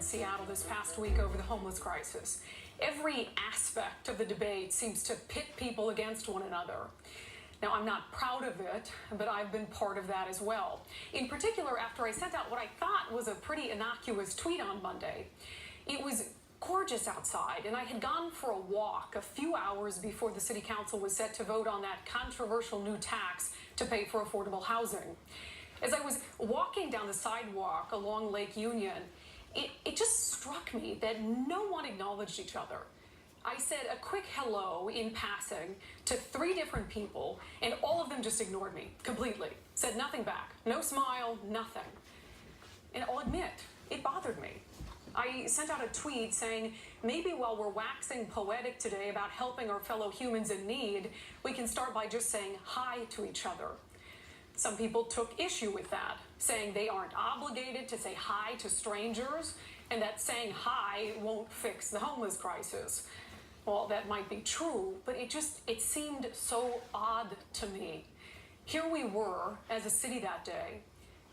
in Seattle this past week over the homeless crisis. Every aspect of the debate seems to pit people against one another. Now, I'm not proud of it, but I've been part of that as well. In particular, after I sent out what I thought was a pretty innocuous tweet on Monday. It was gorgeous outside, and I had gone for a walk a few hours before the city council was set to vote on that controversial new tax to pay for affordable housing. As I was walking down the sidewalk along Lake Union, it just struck me that no one acknowledged each other. I said a quick hello in passing to 3 different people, and all of them just ignored me completely. Said nothing back. No smile, nothing. And I'll admit, it bothered me. I sent out a tweet saying, maybe while we're waxing poetic today about helping our fellow humans in need, we can start by just saying hi to each other. Some people took issue with that, saying they aren't obligated to say hi to strangers and that saying hi won't fix the homeless crisis. Well, that might be true, but it seemed so odd to me. Here we were as a city that day,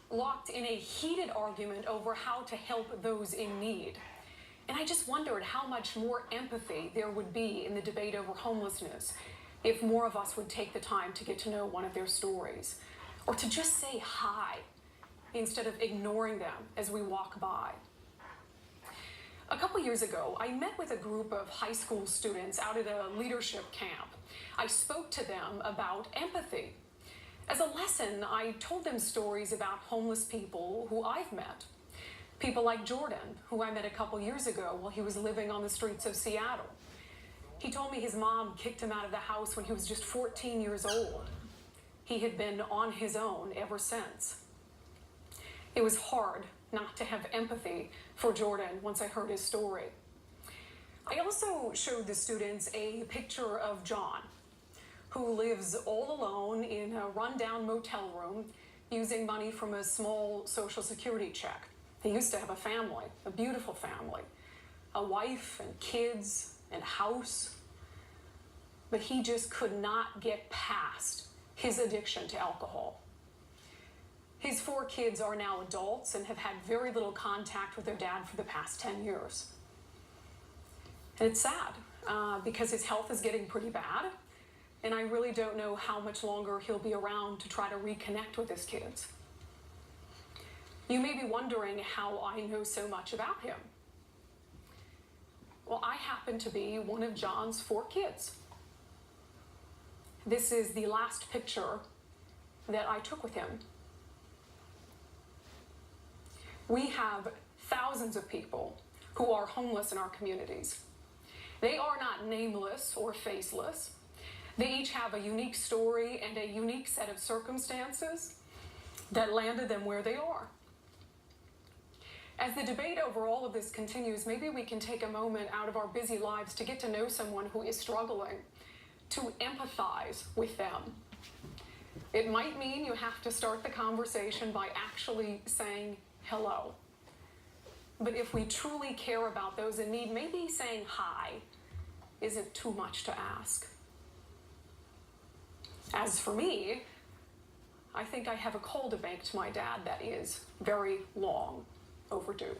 locked in a heated argument over how to help those in need. And I just wondered how much more empathy there would be in the debate over homelessness if more of us would take the time to get to know one of their stories, or to just say hi instead of ignoring them as we walk by. A couple years ago, I met with a group of high school students out at a leadership camp. I spoke to them about empathy. As a lesson, I told them stories about homeless people who I've met. People like Jordan, who I met a couple years ago while he was living on the streets of Seattle. He told me his mom kicked him out of the house when he was just 14 years old. He had been on his own ever since. It was hard not to have empathy for Jordan once I heard his story. I also showed the students a picture of John, who lives all alone in a rundown motel room using money from a small Social Security check. He used to have a family, a beautiful family, a wife and kids and house, but he just could not get past his addiction to alcohol. His 4 kids are now adults and have had very little contact with their dad for the past 10 years. And it's sad because his health is getting pretty bad, and I really don't know how much longer he'll be around to try to reconnect with his kids. You may be wondering how I know so much about him. Well, I happen to be one of John's 4 kids. This is the last picture that I took with him. We have thousands of people who are homeless in our communities. They are not nameless or faceless. They each have a unique story and a unique set of circumstances that landed them where they are. As the debate over all of this continues, maybe we can take a moment out of our busy lives to get to know someone who is struggling, to empathize with them. It might mean you have to start the conversation by actually saying hello. But if we truly care about those in need, maybe saying hi isn't too much to ask. As for me, I think I have a call to make to my dad that is very long overdue.